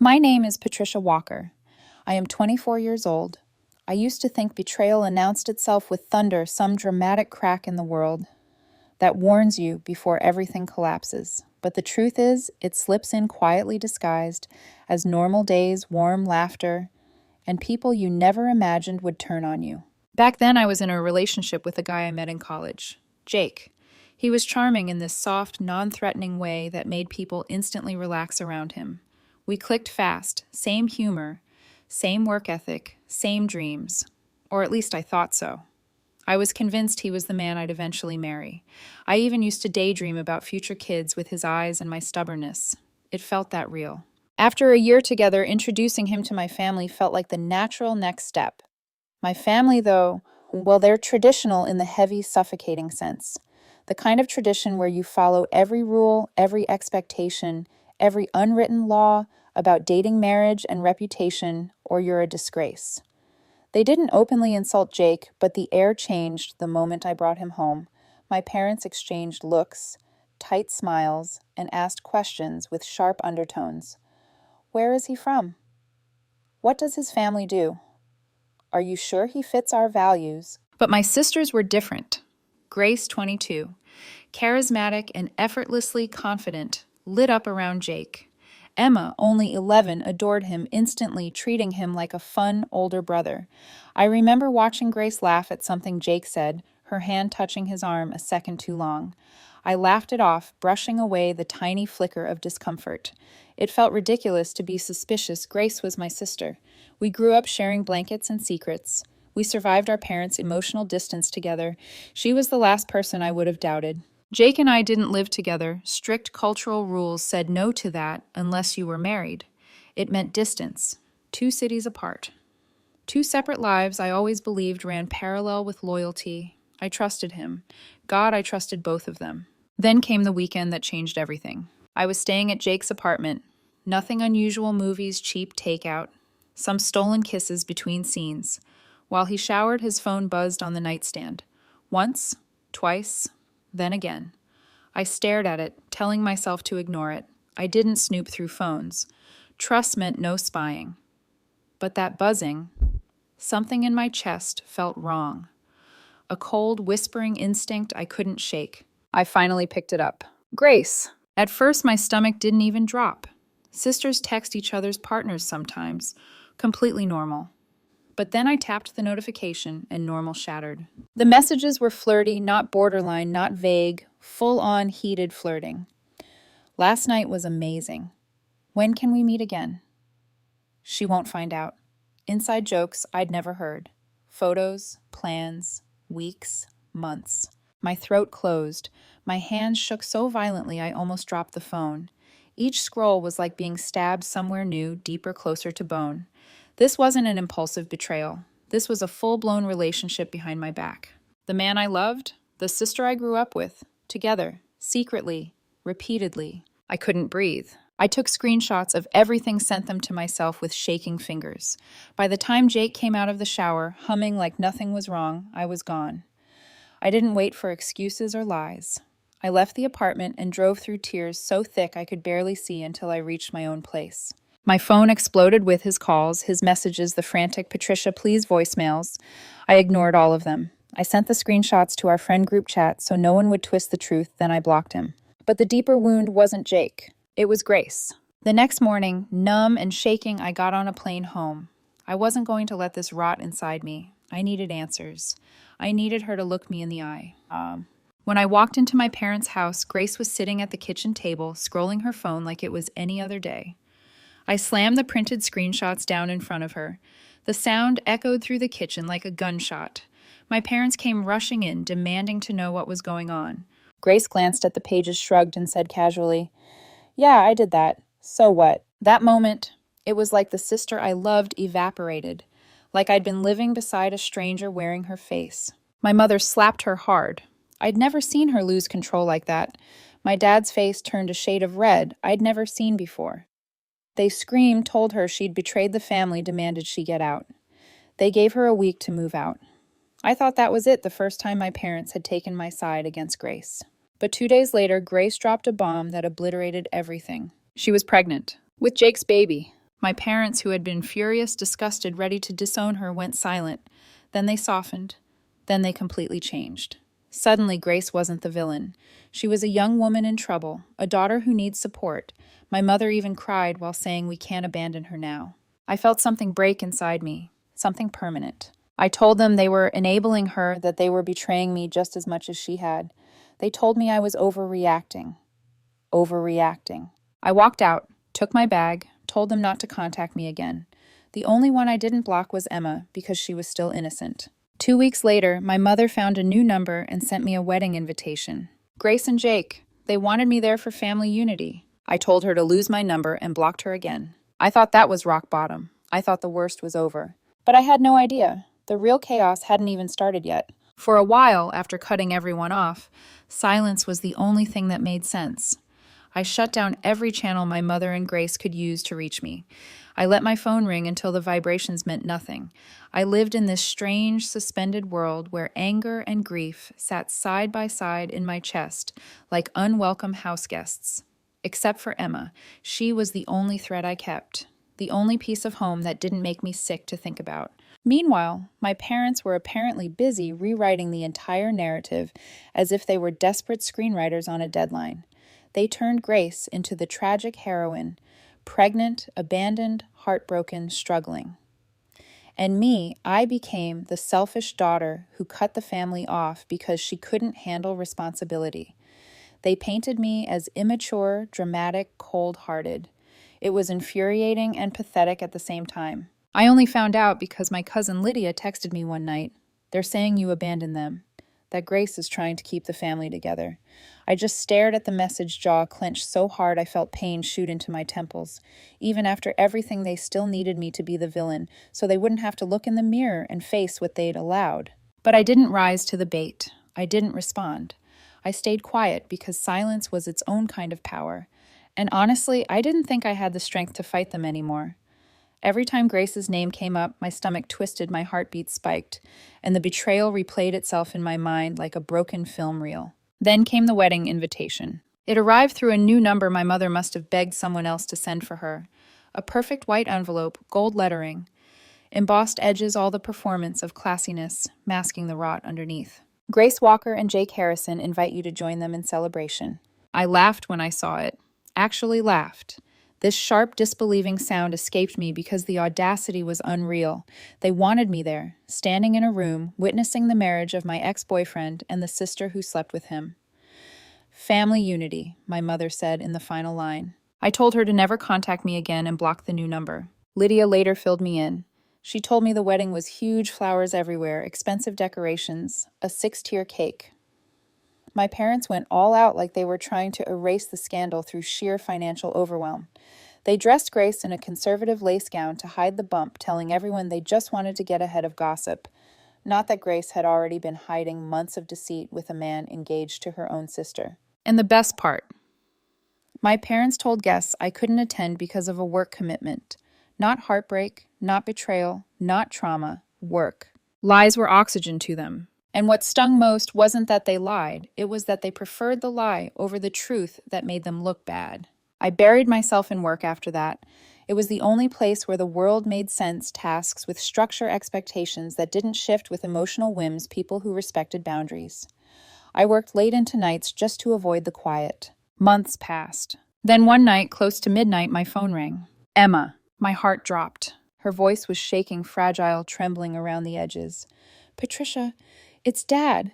My name is Patricia Walker. I am 24 years old. I used to think betrayal announced itself with thunder, some dramatic crack in the world that warns you before everything collapses. But the truth is, it slips in quietly disguised as normal days, warm laughter, and people you never imagined would turn on you. Back then, I was in a relationship with a guy I met in college, Jake. He was charming in this soft, non-threatening way that made people instantly relax around him. We clicked fast, same humor, same work ethic, same dreams. Or at least I thought so. I was convinced he was the man I'd eventually marry. I even used to daydream about future kids with his eyes and my stubbornness. It felt that real. After a year together, introducing him to my family felt like the natural next step. My family, though, well, they're traditional in the heavy, suffocating sense. The kind of tradition where you follow every rule, every expectation, every unwritten law about dating, marriage, and reputation, or you're a disgrace. They didn't openly insult Jake, but the air changed the moment I brought him home. My parents exchanged looks, tight smiles, and asked questions with sharp undertones. Where is he from? What does his family do? Are you sure he fits our values? But my sisters were different. Grace, 22, charismatic and effortlessly confident, lit up around Jake. Emma, only 11, adored him instantly, treating him like a fun older brother. I remember watching Grace laugh at something Jake said, her hand touching his arm a second too long. I laughed it off, brushing away the tiny flicker of discomfort. It felt ridiculous to be suspicious. Grace was my sister. We grew up sharing blankets and secrets. We survived our parents' emotional distance together. She was the last person I would have doubted. Jake and I didn't live together. Strict cultural rules said no to that unless you were married. It meant distance, 2 cities apart. 2 separate lives I always believed ran parallel with loyalty. I trusted him. God, I trusted both of them. Then came the weekend that changed everything. I was staying at Jake's apartment. Nothing unusual, movies, cheap takeout. Some stolen kisses between scenes. While he showered, his phone buzzed on the nightstand. Once, twice, then again. I stared at it, telling myself to ignore it. I didn't snoop through phones. Trust meant no spying. But that buzzing, something in my chest felt wrong. A cold, whispering instinct I couldn't shake. I finally picked it up. Grace. At first, my stomach didn't even drop. Sisters text each other's partners sometimes. Completely normal. But then I tapped the notification and normal shattered. The messages were flirty, not borderline, not vague, full-on heated flirting. Last night was amazing. When can we meet again? She won't find out. Inside jokes I'd never heard. Photos, plans, weeks, months. My throat closed. My hands shook so violently I almost dropped the phone. Each scroll was like being stabbed somewhere new, deeper, closer to bone. This wasn't an impulsive betrayal. This was a full-blown relationship behind my back. The man I loved, the sister I grew up with, together, secretly, repeatedly. I couldn't breathe. I took screenshots of everything, sent them to myself with shaking fingers. By the time Jake came out of the shower, humming like nothing was wrong, I was gone. I didn't wait for excuses or lies. I left the apartment and drove through tears so thick I could barely see until I reached my own place. My phone exploded with his calls, his messages, the frantic "Patricia, please" voicemails. I ignored all of them. I sent the screenshots to our friend group chat so no one would twist the truth, then I blocked him. But the deeper wound wasn't Jake. It was Grace. The next morning, numb and shaking, I got on a plane home. I wasn't going to let this rot inside me. I needed answers. I needed her to look me in the eye. When I walked into my parents' house, Grace was sitting at the kitchen table, scrolling her phone like it was any other day. I slammed the printed screenshots down in front of her. The sound echoed through the kitchen like a gunshot. My parents came rushing in, demanding to know what was going on. Grace glanced at the pages, shrugged, and said casually, "Yeah, I did that. So what?" That moment, it was like the sister I loved evaporated, like I'd been living beside a stranger wearing her face. My mother slapped her hard. I'd never seen her lose control like that. My dad's face turned a shade of red I'd never seen before. They screamed, told her she'd betrayed the family, demanded she get out. They gave her a week to move out. I thought that was it, the first time my parents had taken my side against Grace. But 2 days later, Grace dropped a bomb that obliterated everything. She was pregnant, with Jake's baby. My parents, who had been furious, disgusted, ready to disown her, went silent. Then they softened. Then they completely changed. Suddenly, Grace wasn't the villain. She was a young woman in trouble, a daughter who needs support. My mother even cried while saying we can't abandon her now. I felt something break inside me, something permanent. I told them they were enabling her, that they were betraying me just as much as she had. They told me I was overreacting. Overreacting. I walked out, took my bag, told them not to contact me again. The only one I didn't block was Emma, because she was still innocent. 2 weeks later, my mother found a new number and sent me a wedding invitation. Grace and Jake. They wanted me there for family unity. I told her to lose my number and blocked her again. I thought that was rock bottom. I thought the worst was over. But I had no idea. The real chaos hadn't even started yet. For a while, after cutting everyone off, silence was the only thing that made sense. I shut down every channel my mother and Grace could use to reach me. I let my phone ring until the vibrations meant nothing. I lived in this strange, suspended world where anger and grief sat side by side in my chest, like unwelcome house guests. Except for Emma, she was the only thread I kept, the only piece of home that didn't make me sick to think about. Meanwhile, my parents were apparently busy rewriting the entire narrative as if they were desperate screenwriters on a deadline. They turned Grace into the tragic heroine, pregnant, abandoned, heartbroken, struggling. And me, I became the selfish daughter who cut the family off because she couldn't handle responsibility. They painted me as immature, dramatic, cold-hearted. It was infuriating and pathetic at the same time. I only found out because my cousin Lydia texted me one night. They're saying you abandoned them, that Grace is trying to keep the family together. I just stared at the message, jaw clenched so hard I felt pain shoot into my temples. Even after everything, they still needed me to be the villain, so they wouldn't have to look in the mirror and face what they'd allowed. But I didn't rise to the bait. I didn't respond. I stayed quiet because silence was its own kind of power. And honestly, I didn't think I had the strength to fight them anymore. Every time Grace's name came up, my stomach twisted, my heartbeat spiked, and the betrayal replayed itself in my mind like a broken film reel. Then came the wedding invitation. It arrived through a new number my mother must have begged someone else to send for her. A perfect white envelope, gold lettering, embossed edges, all the performance of classiness, masking the rot underneath. Grace Walker and Jake Harrison invite you to join them in celebration. I laughed when I saw it. Actually laughed. This sharp, disbelieving sound escaped me because the audacity was unreal. They wanted me there, standing in a room, witnessing the marriage of my ex-boyfriend and the sister who slept with him. Family unity, my mother said in the final line. I told her to never contact me again and block the new number. Lydia later filled me in. She told me the wedding was huge, flowers everywhere, expensive decorations, a 6-tier cake. My parents went all out like they were trying to erase the scandal through sheer financial overwhelm. They dressed Grace in a conservative lace gown to hide the bump, telling everyone they just wanted to get ahead of gossip. Not that Grace had already been hiding months of deceit with a man engaged to her own sister. And the best part, my parents told guests I couldn't attend because of a work commitment. Not heartbreak, not betrayal, not trauma, work. Lies were oxygen to them. And what stung most wasn't that they lied, it was that they preferred the lie over the truth that made them look bad. I buried myself in work after that. It was the only place where the world made sense, tasks with structure, expectations that didn't shift with emotional whims, people who respected boundaries. I worked late into nights just to avoid the quiet. Months passed. Then one night, close to midnight, my phone rang. Emma. My heart dropped. Her voice was shaking, fragile, trembling around the edges. Patricia, it's Dad.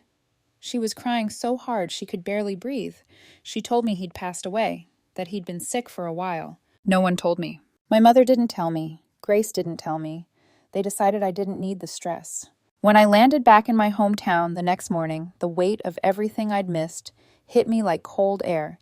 She was crying so hard she could barely breathe. She told me he'd passed away, that he'd been sick for a while. No one told me. My mother didn't tell me. Grace didn't tell me. They decided I didn't need the stress. When I landed back in my hometown the next morning, the weight of everything I'd missed hit me like cold air.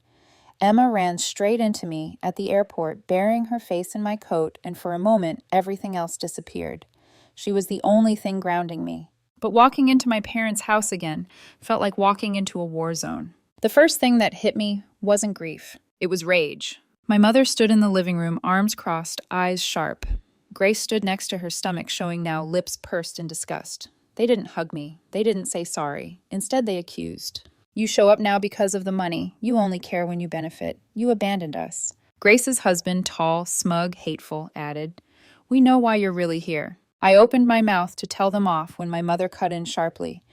Emma ran straight into me at the airport, burying her face in my coat, and for a moment, everything else disappeared. She was the only thing grounding me. But walking into my parents' house again felt like walking into a war zone. The first thing that hit me wasn't grief. It was rage. My mother stood in the living room, arms crossed, eyes sharp. Grace stood next to her, stomach showing now, lips pursed in disgust. They didn't hug me. They didn't say sorry. Instead, they accused. You show up now because of the money. You only care when you benefit. You abandoned us. Grace's husband, tall, smug, hateful, added, "We know why you're really here." I opened my mouth to tell them off when my mother cut in sharply.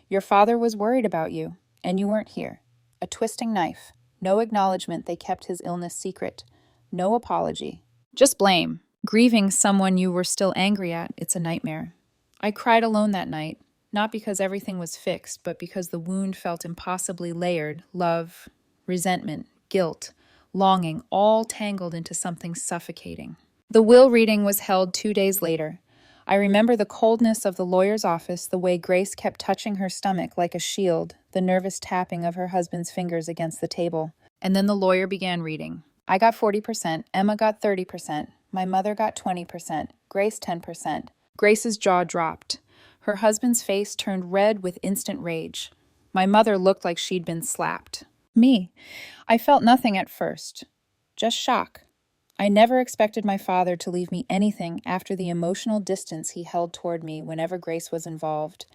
"Your father was worried about you, and you weren't here." A twisting knife. No acknowledgement they kept his illness secret. No apology. Just blame. Grieving someone you were still angry at, it's a nightmare. I cried alone that night, not because everything was fixed, but because the wound felt impossibly layered. Love, resentment, guilt, longing, all tangled into something suffocating. The will reading was held 2 days later. I remember the coldness of the lawyer's office, the way Grace kept touching her stomach like a shield, the nervous tapping of her husband's fingers against the table. And then the lawyer began reading. I got 40%, Emma got 30%, my mother got 20%, Grace 10%. Grace's jaw dropped. Her husband's face turned red with instant rage. My mother looked like she'd been slapped. Me. I felt nothing at first. Just shock. I never expected my father to leave me anything after the emotional distance he held toward me whenever Grace was involved,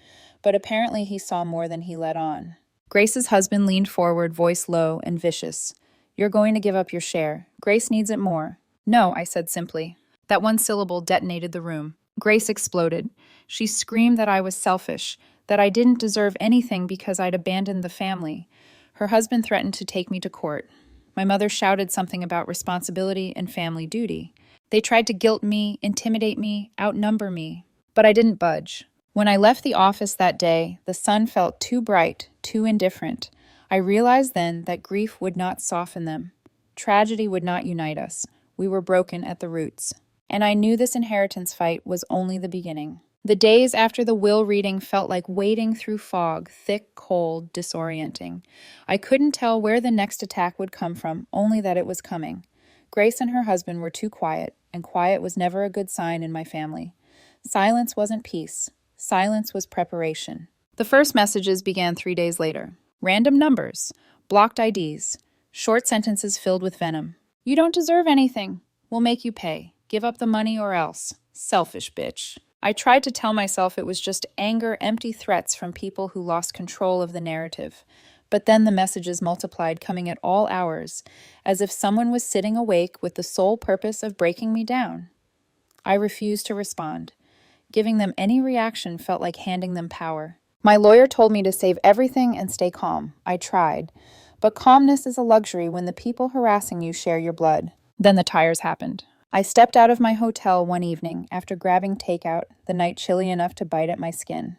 but apparently he saw more than he let on. Grace's husband leaned forward, voice low and vicious. "You're going to give up your share. Grace needs it more." "No," I said simply. That one syllable detonated the room. Grace exploded. She screamed that I was selfish, that I didn't deserve anything because I'd abandoned the family. Her husband threatened to take me to court. My mother shouted something about responsibility and family duty. They tried to guilt me, intimidate me, outnumber me. But I didn't budge. When I left the office that day, the sun felt too bright, too indifferent. I realized then that grief would not soften them. Tragedy would not unite us. We were broken at the roots. And I knew this inheritance fight was only the beginning. The days after the will reading felt like wading through fog, thick, cold, disorienting. I couldn't tell where the next attack would come from, only that it was coming. Grace and her husband were too quiet, and quiet was never a good sign in my family. Silence wasn't peace. Silence was preparation. The first messages began 3 days later. Random numbers, blocked IDs, short sentences filled with venom. "You don't deserve anything. We'll make you pay. Give up the money or else. Selfish bitch." I tried to tell myself it was just anger, empty threats from people who lost control of the narrative. But then the messages multiplied, coming at all hours, as if someone was sitting awake with the sole purpose of breaking me down. I refused to respond. Giving them any reaction felt like handing them power. My lawyer told me to save everything and stay calm. I tried. But calmness is a luxury when the people harassing you share your blood. Then the tires happened. I stepped out of my hotel one evening after grabbing takeout, the night chilly enough to bite at my skin.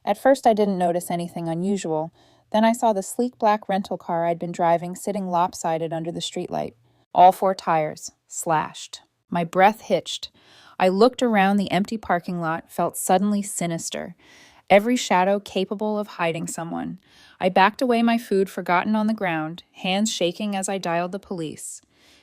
At first I didn't notice anything unusual. Then I saw the sleek black rental car I'd been driving sitting lopsided under the streetlight. All 4 tires, slashed. My breath hitched. I looked around the empty parking lot, felt suddenly sinister. Every shadow capable of hiding someone. I backed away my food forgotten on the ground, hands shaking as I dialed the police.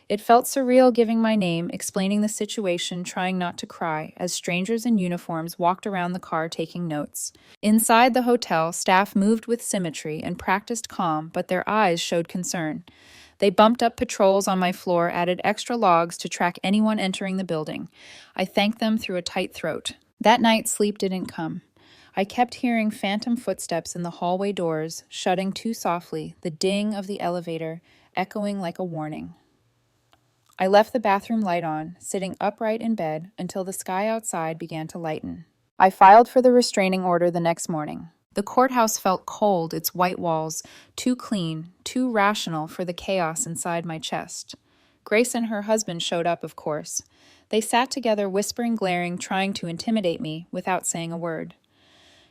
It felt surreal giving my name, explaining the situation, trying not to cry, as strangers in uniforms walked around the car taking notes. Inside the hotel, staff moved with symmetry and practiced calm, but their eyes showed concern. They bumped up patrols on my floor, added extra logs to track anyone entering the building. I thanked them through a tight throat. That night, sleep didn't come. I kept hearing phantom footsteps in the hallway doors, shutting too softly, the ding of the elevator echoing like a warning. I left the bathroom light on, sitting upright in bed until the sky outside began to lighten. I filed for the restraining order the next morning. The courthouse felt cold, its white walls, too clean, too rational for the chaos inside my chest. Grace and her husband showed up, of course. They sat together, whispering, glaring, trying to intimidate me without saying a word.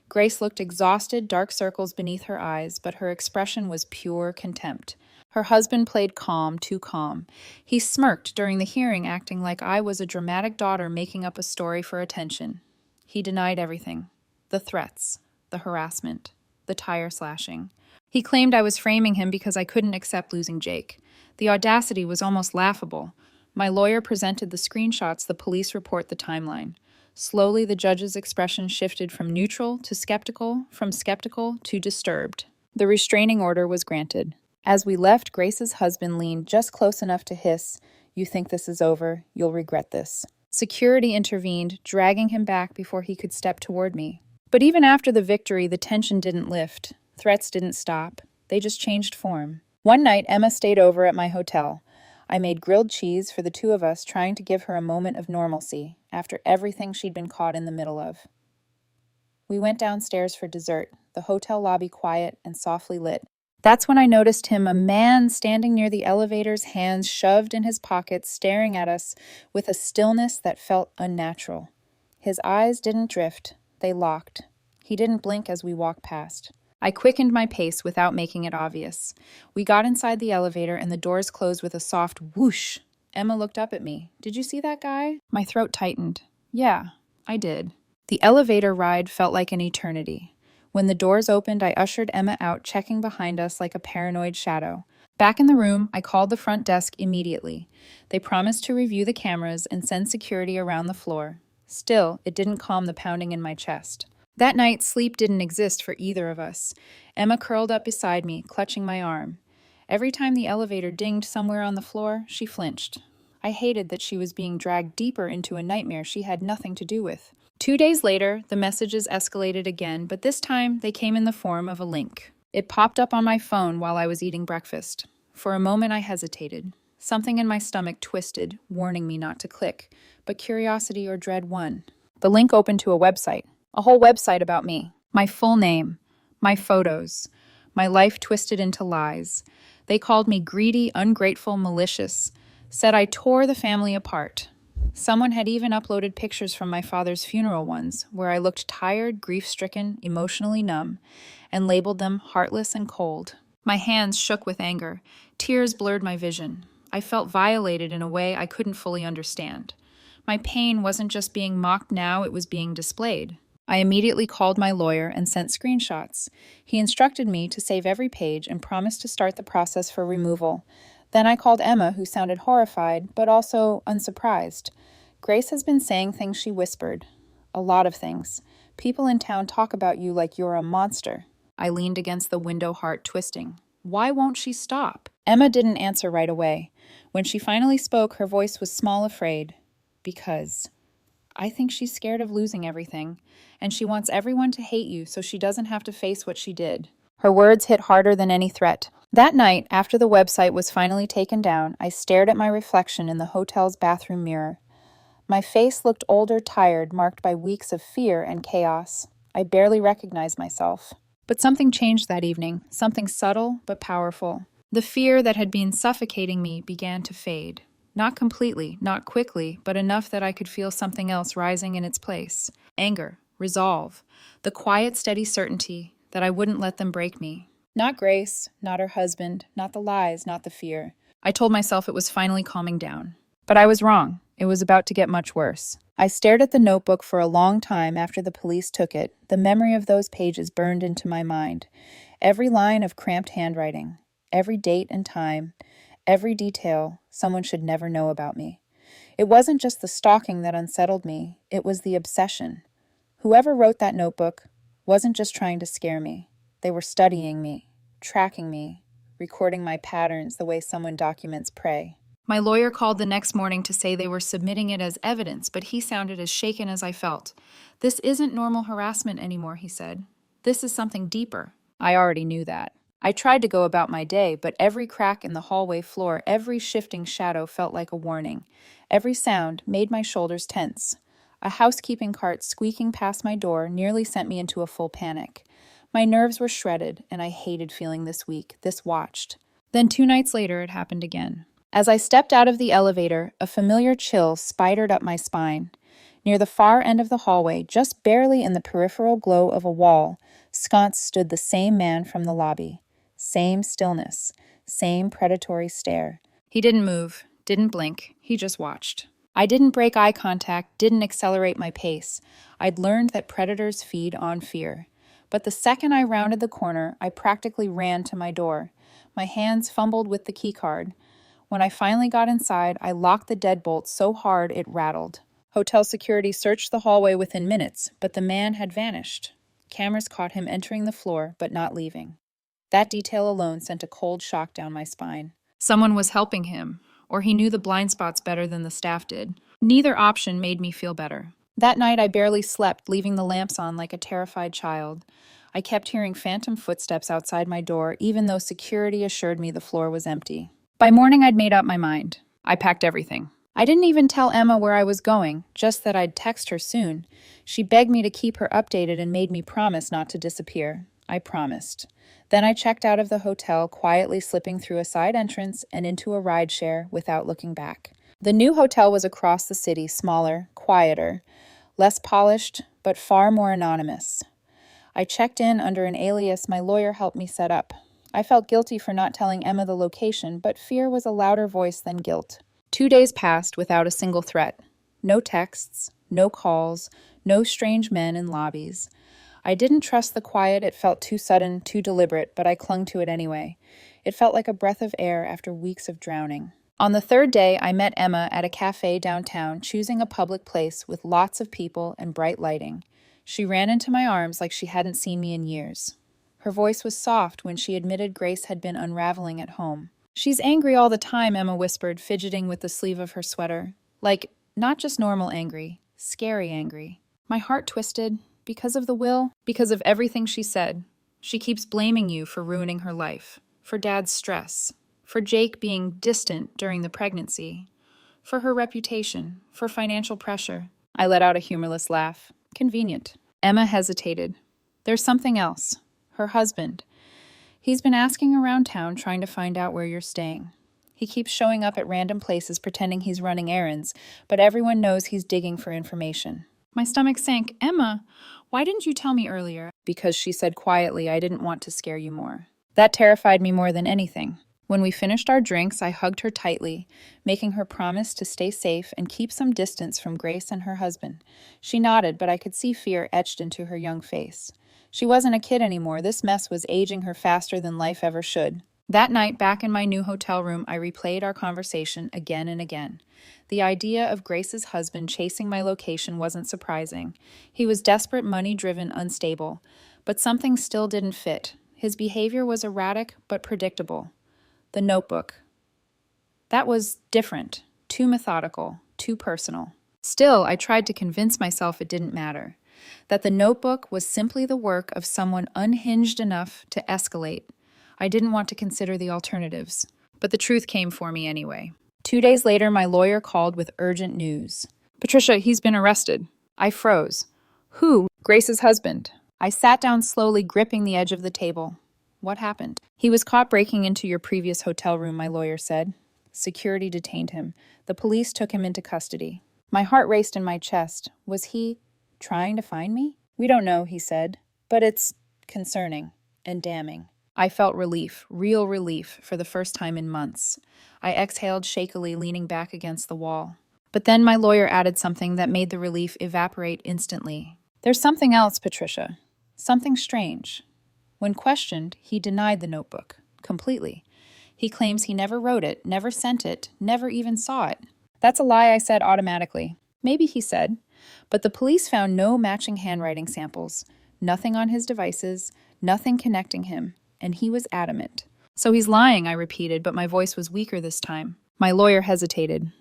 Grace looked exhausted, dark circles beneath her eyes, but her expression was pure contempt. Her husband played calm, too calm. He smirked during the hearing, acting like I was a dramatic daughter making up a story for attention. He denied everything. The threats, the harassment, the tire slashing. He claimed I was framing him because I couldn't accept losing Jake. The audacity was almost laughable. My lawyer presented the screenshots, the police report, the timeline. Slowly, the judge's expression shifted from neutral to skeptical, from skeptical to disturbed. The restraining order was granted. As we left, Grace's husband leaned just close enough to hiss, "You think this is over? You'll regret this." Security intervened, dragging him back before he could step toward me. But even after the victory, the tension didn't lift. Threats didn't stop. They just changed form. One night, Emma stayed over at my hotel. I made grilled cheese for the two of us, trying to give her a moment of normalcy after everything she'd been caught in the middle of. We went downstairs for dessert, the hotel lobby quiet and softly lit. That's when I noticed him, a man standing near the elevator's hands shoved in his pockets, staring at us with a stillness that felt unnatural. His eyes didn't drift, they locked. He didn't blink as we walked past. I quickened my pace without making it obvious. We got inside the elevator and the doors closed with a soft whoosh. Emma looked up at me. "Did you see that guy?" My throat tightened. "Yeah, I did." The elevator ride felt like an eternity. When the doors opened, I ushered Emma out, checking behind us like a paranoid shadow. Back in the room, I called the front desk immediately. They promised to review the cameras and send security around the floor. Still, it didn't calm the pounding in my chest. That night, sleep didn't exist for either of us. Emma curled up beside me, clutching my arm. Every time the elevator dinged somewhere on the floor, she flinched. I hated that she was being dragged deeper into a nightmare she had nothing to do with. 2 days later, the messages escalated again, but this time they came in the form of a link. It popped up on my phone while I was eating breakfast. For a moment, I hesitated. Something in my stomach twisted, warning me not to click, but curiosity or dread won. The link opened to a website. A whole website about me. My full name. My photos. My life twisted into lies. They called me greedy, ungrateful, malicious. Said I tore the family apart. Someone had even uploaded pictures from my father's funeral ones, where I looked tired, grief-stricken, emotionally numb, and labeled them heartless and cold. My hands shook with anger. Tears blurred my vision. I felt violated in a way I couldn't fully understand. My pain wasn't just being mocked now, it was being displayed. I immediately called my lawyer and sent screenshots. He instructed me to save every page and promised to start the process for removal. Then I called Emma, who sounded horrified, but also unsurprised. "Grace has been saying things," she whispered. "A lot of things. People in town talk about you like you're a monster." I leaned against the window, heart twisting. Why won't she stop? Emma didn't answer right away. When she finally spoke, her voice was small, afraid. "Because I think she's scared of losing everything, and she wants everyone to hate you so she doesn't have to face what she did." Her words hit harder than any threat. That night, after the website was finally taken down, I stared at my reflection in the hotel's bathroom mirror. My face looked older, tired, marked by weeks of fear and chaos. I barely recognized myself. But something changed that evening, something subtle but powerful. The fear that had been suffocating me began to fade. Not completely, not quickly, but enough that I could feel something else rising in its place. Anger, resolve, the quiet, steady certainty that I wouldn't let them break me. Not Grace, not her husband, not the lies, not the fear. I told myself it was finally calming down. But I was wrong. It was about to get much worse. I stared at the notebook for a long time after the police took it. The memory of those pages burned into my mind. Every line of cramped handwriting, every date and time, every detail someone should never know about me. It wasn't just the stalking that unsettled me, it was the obsession. Whoever wrote that notebook wasn't just trying to scare me. They were studying me, tracking me, recording my patterns the way someone documents prey. My lawyer called the next morning to say they were submitting it as evidence, but he sounded as shaken as I felt. "This isn't normal harassment anymore," he said. "This is something deeper." I already knew that. I tried to go about my day, but every crack in the hallway floor, every shifting shadow felt like a warning. Every sound made my shoulders tense. A housekeeping cart squeaking past my door nearly sent me into a full panic. My nerves were shredded, and I hated feeling this weak, this watched. Then 2 nights later, it happened again. As I stepped out of the elevator, a familiar chill spidered up my spine. Near the far end of the hallway, just barely in the peripheral glow of a wall, sconce stood the same man from the lobby. Same stillness, same predatory stare. He didn't move, didn't blink, he just watched. I didn't break eye contact, didn't accelerate my pace. I'd learned that predators feed on fear. But the second I rounded the corner, I practically ran to my door. My hands fumbled with the keycard. When I finally got inside, I locked the deadbolt so hard it rattled. Hotel security searched the hallway within minutes, but the man had vanished. Cameras caught him entering the floor, but not leaving. That detail alone sent a cold shock down my spine. Someone was helping him, or he knew the blind spots better than the staff did. Neither option made me feel better. That night I barely slept, leaving the lamps on like a terrified child. I kept hearing phantom footsteps outside my door, even though security assured me the floor was empty. By morning, I'd made up my mind. I packed everything. I didn't even tell Emma where I was going, just that I'd text her soon. She begged me to keep her updated and made me promise not to disappear. I promised. Then I checked out of the hotel, quietly slipping through a side entrance and into a rideshare without looking back. The new hotel was across the city, smaller, quieter, less polished, but far more anonymous. I checked in under an alias my lawyer helped me set up. I felt guilty for not telling Emma the location, but fear was a louder voice than guilt. 2 days passed without a single threat. No texts, no calls, no strange men in lobbies. I didn't trust the quiet. It felt too sudden, too deliberate, but I clung to it anyway. It felt like a breath of air after weeks of drowning. On the third day, I met Emma at a cafe downtown, choosing a public place with lots of people and bright lighting. She ran into my arms like she hadn't seen me in years. Her voice was soft when she admitted Grace had been unraveling at home. "She's angry all the time," Emma whispered, fidgeting with the sleeve of her sweater. Like, not just normal angry, scary angry. My heart twisted. Because of the will, because of everything she said. She keeps blaming you for ruining her life, for Dad's stress, for Jake being distant during the pregnancy, for her reputation, for financial pressure. I let out a humorless laugh. Convenient. Emma hesitated. There's something else. Her husband. He's been asking around town trying to find out where you're staying. He keeps showing up at random places pretending he's running errands, but everyone knows he's digging for information. My stomach sank. "Emma, why didn't you tell me earlier?" "Because," she said quietly, "I didn't want to scare you more." That terrified me more than anything. When we finished our drinks, I hugged her tightly, making her promise to stay safe and keep some distance from Grace and her husband. She nodded, but I could see fear etched into her young face. She wasn't a kid anymore. This mess was aging her faster than life ever should. That night, back in my new hotel room, I replayed our conversation again and again. The idea of Grace's husband chasing my location wasn't surprising. He was desperate, money-driven, unstable. But something still didn't fit. His behavior was erratic but predictable. The notebook. That was different, too methodical, too personal. Still, I tried to convince myself it didn't matter, that the notebook was simply the work of someone unhinged enough to escalate. I didn't want to consider the alternatives, but the truth came for me anyway. 2 days later, my lawyer called with urgent news. "Patricia, he's been arrested." I froze. "Who?" "Grace's husband." I sat down slowly, gripping the edge of the table. "What happened?" "He was caught breaking into your previous hotel room," my lawyer said. "Security detained him. The police took him into custody." My heart raced in my chest. Was he trying to find me? "We don't know," he said, "but it's concerning and damning." I felt relief, real relief, for the first time in months. I exhaled shakily, leaning back against the wall. But then my lawyer added something that made the relief evaporate instantly. "There's something else, Patricia. Something strange." When questioned, he denied the notebook completely. He claims he never wrote it, never sent it, never even saw it. "That's a lie," I said automatically. "Maybe," he said. But the police found no matching handwriting samples, nothing on his devices, nothing connecting him, and he was adamant. "So he's lying," I repeated, but my voice was weaker this time. My lawyer hesitated.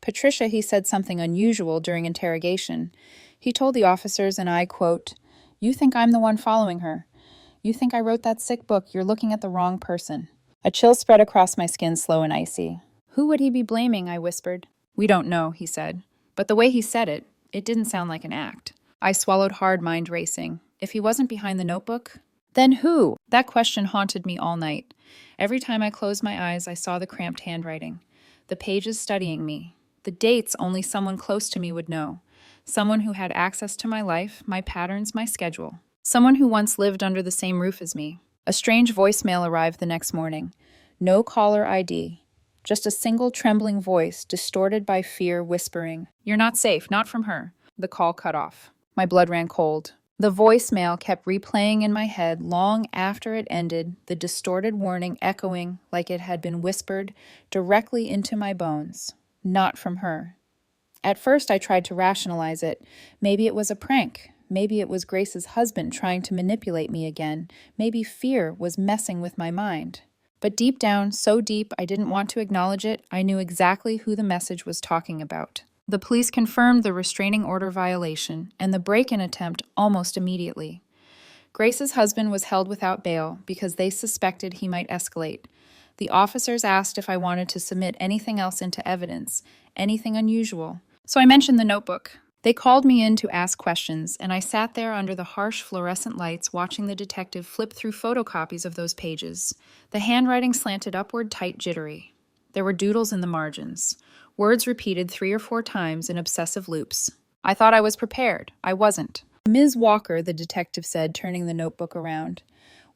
"Patricia, he said something unusual during interrogation. He told the officers, and I quote, 'You think I'm the one following her. You think I wrote that sick book. You're looking at the wrong person.'" A chill spread across my skin, slow and icy. "Who would he be blaming?" I whispered. "We don't know," he said. But the way he said it, it didn't sound like an act. I swallowed hard, mind racing. If he wasn't behind the notebook, then who? That question haunted me all night. Every time I closed my eyes, I saw the cramped handwriting. The pages studying me. The dates only someone close to me would know. Someone who had access to my life, my patterns, my schedule. Someone who once lived under the same roof as me. A strange voicemail arrived the next morning. No caller ID. Just a single trembling voice, distorted by fear, whispering, "You're not safe, not from her." The call cut off. My blood ran cold. The voicemail kept replaying in my head long after it ended, the distorted warning echoing like it had been whispered directly into my bones. Not from her. At first, I tried to rationalize it. Maybe it was a prank. Maybe it was Grace's husband trying to manipulate me again. Maybe fear was messing with my mind. But deep down, so deep I didn't want to acknowledge it, I knew exactly who the message was talking about. The police confirmed the restraining order violation and the break-in attempt almost immediately. Grace's husband was held without bail because they suspected he might escalate. The officers asked if I wanted to submit anything else into evidence, anything unusual. So I mentioned the notebook. They called me in to ask questions, and I sat there under the harsh fluorescent lights watching the detective flip through photocopies of those pages. The handwriting slanted upward, tight, jittery. There were doodles in the margins, words repeated 3 or 4 times in obsessive loops. I thought I was prepared. I wasn't. Ms. Walker, the detective said, turning the notebook around.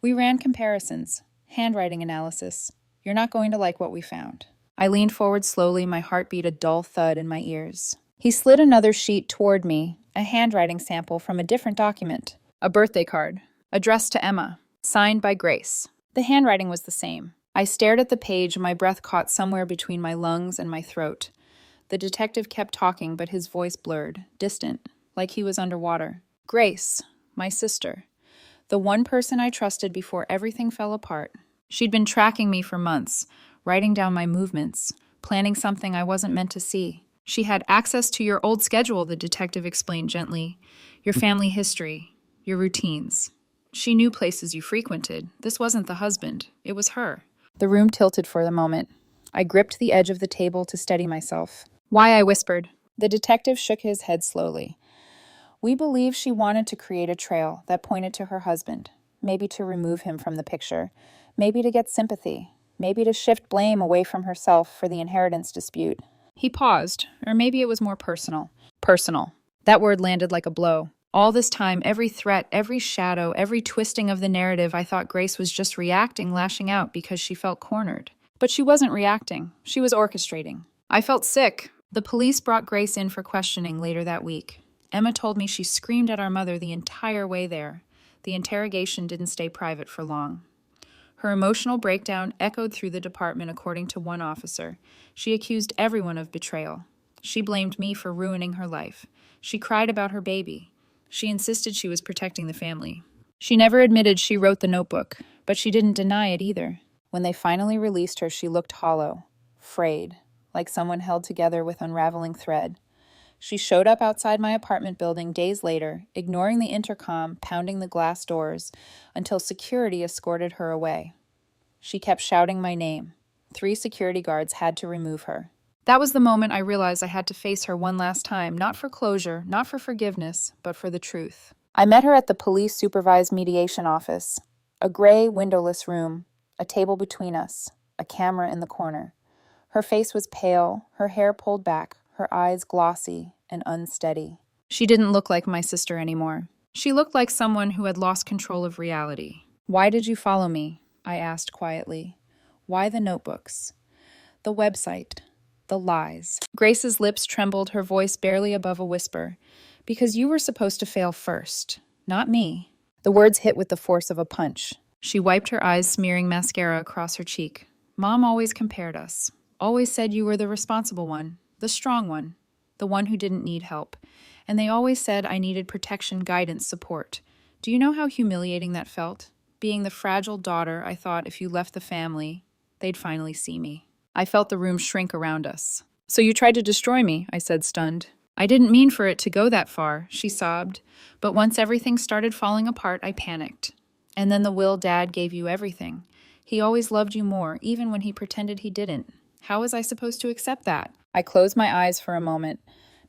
We ran comparisons, handwriting analysis. You're not going to like what we found. I leaned forward slowly, my heart beat a dull thud in my ears. He slid another sheet toward me, a handwriting sample from a different document. A birthday card, addressed to Emma, signed by Grace. The handwriting was the same. I stared at the page, my breath caught somewhere between my lungs and my throat. The detective kept talking, but his voice blurred, distant, like he was underwater. Grace, my sister. The one person I trusted before everything fell apart. She'd been tracking me for months, writing down my movements, planning something I wasn't meant to see. She had access to your old schedule, the detective explained gently. Your family history, your routines. She knew places you frequented. This wasn't the husband. It was her. The room tilted for the moment. I gripped the edge of the table to steady myself. Why, I whispered. The detective shook his head slowly. We believe she wanted to create a trail that pointed to her husband, maybe to remove him from the picture, maybe to get sympathy, maybe to shift blame away from herself for the inheritance dispute. He paused, or maybe it was more personal. Personal. That word landed like a blow. All this time, every threat, every shadow, every twisting of the narrative, I thought Grace was just reacting, lashing out because she felt cornered. But she wasn't reacting. She was orchestrating. I felt sick. The police brought Grace in for questioning later that week. Emma told me she screamed at our mother the entire way there. The interrogation didn't stay private for long. Her emotional breakdown echoed through the department, according to one officer. She accused everyone of betrayal. She blamed me for ruining her life. She cried about her baby. She insisted she was protecting the family. She never admitted she wrote the notebook, but she didn't deny it either. When they finally released her, she looked hollow, frayed, like someone held together with unraveling thread. She showed up outside my apartment building days later, ignoring the intercom, pounding the glass doors, until security escorted her away. She kept shouting my name. 3 security guards had to remove her. That was the moment I realized I had to face her one last time, not for closure, not for forgiveness, but for the truth. I met her at the police-supervised mediation office. A gray, windowless room, a table between us, a camera in the corner. Her face was pale, her hair pulled back, her eyes glossy and unsteady. She didn't look like my sister anymore. She looked like someone who had lost control of reality. Why did you follow me? I asked quietly. Why the notebooks? The website. The lies. Grace's lips trembled, her voice barely above a whisper. Because you were supposed to fail first, not me. The words hit with the force of a punch. She wiped her eyes, smearing mascara across her cheek. Mom always compared us. Always said you were the responsible one, the strong one, the one who didn't need help. And they always said I needed protection, guidance, support. Do you know how humiliating that felt? Being the fragile daughter, I thought if you left the family, they'd finally see me. I felt the room shrink around us. So you tried to destroy me, I said, stunned. I didn't mean for it to go that far, she sobbed. But once everything started falling apart, I panicked. And then the will Dad gave you everything. He always loved you more, even when he pretended he didn't. How was I supposed to accept that? I closed my eyes for a moment.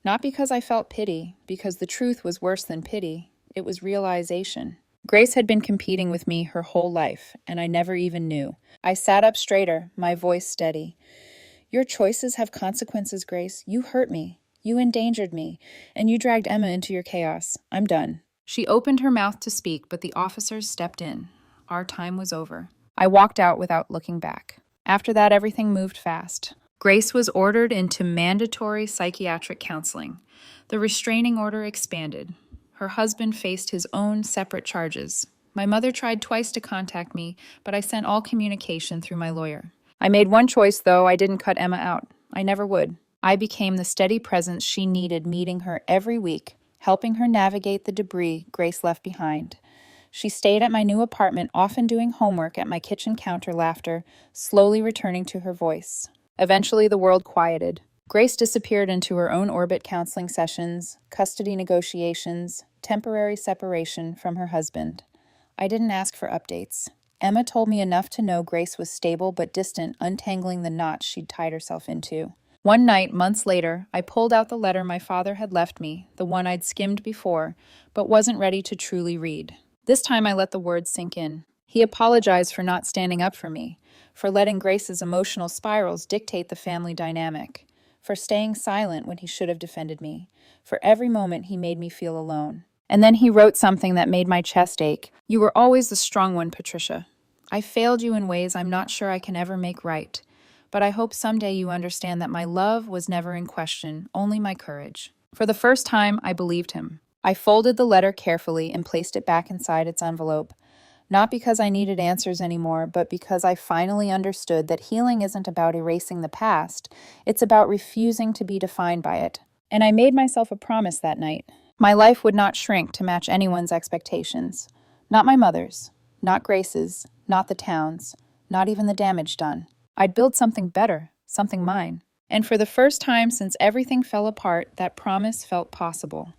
Not because I felt pity, because the truth was worse than pity. It was realization. Grace had been competing with me her whole life, and I never even knew. I sat up straighter, my voice steady. Your choices have consequences, Grace. You hurt me. You endangered me. And you dragged Emma into your chaos. I'm done. She opened her mouth to speak, but the officers stepped in. Our time was over. I walked out without looking back. After that, everything moved fast. Grace was ordered into mandatory psychiatric counseling. The restraining order expanded. Her husband faced his own separate charges. My mother tried twice to contact me, but I sent all communication through my lawyer. I made one choice, though. I didn't cut Emma out. I never would. I became the steady presence she needed, meeting her every week, helping her navigate the debris Grace left behind. She stayed at my new apartment, often doing homework at my kitchen counter, laughter, slowly returning to her voice. Eventually, the world quieted. Grace disappeared into her own orbit, counseling sessions, custody negotiations, temporary separation from her husband. I didn't ask for updates. Emma told me enough to know Grace was stable but distant, untangling the knots she'd tied herself into. One night, months later, I pulled out the letter my father had left me, the one I'd skimmed before, but wasn't ready to truly read. This time I let the words sink in. He apologized for not standing up for me, for letting Grace's emotional spirals dictate the family dynamic, for staying silent when he should have defended me, for every moment he made me feel alone. And then he wrote something that made my chest ache. "You were always the strong one, Patricia. I failed you in ways I'm not sure I can ever make right. But I hope someday you understand that my love was never in question, only my courage." For the first time, I believed him. I folded the letter carefully and placed it back inside its envelope. Not because I needed answers anymore, but because I finally understood that healing isn't about erasing the past, it's about refusing to be defined by it. And I made myself a promise that night. My life would not shrink to match anyone's expectations. Not my mother's, not Grace's, not the town's, not even the damage done. I'd build something better, something mine. And for the first time since everything fell apart, that promise felt possible.